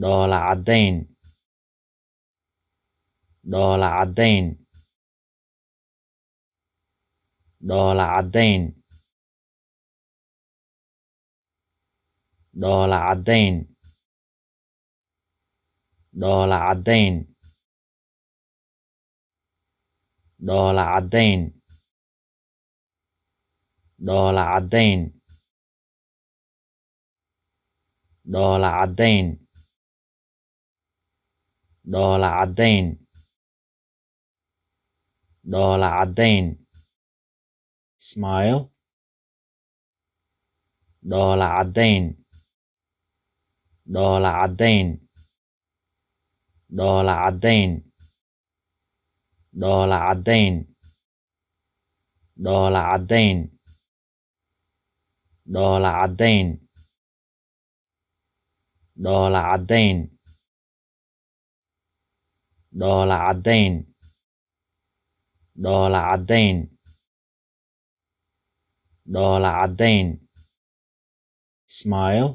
dhoola caddayn dhoola caddayn dhoola caddayn dhoola caddayn dhoola caddayn dhoola caddayn dhoola caddayn dhoola caddayn dhoola caddayn dhoola caddayn smile dhoola caddayn dhoola caddayn dhoola caddayn dhoola caddayn dhoola caddayn dhoola caddayn dhoola caddayn dhoola caddayn dhoola caddayn dhoola caddayn smile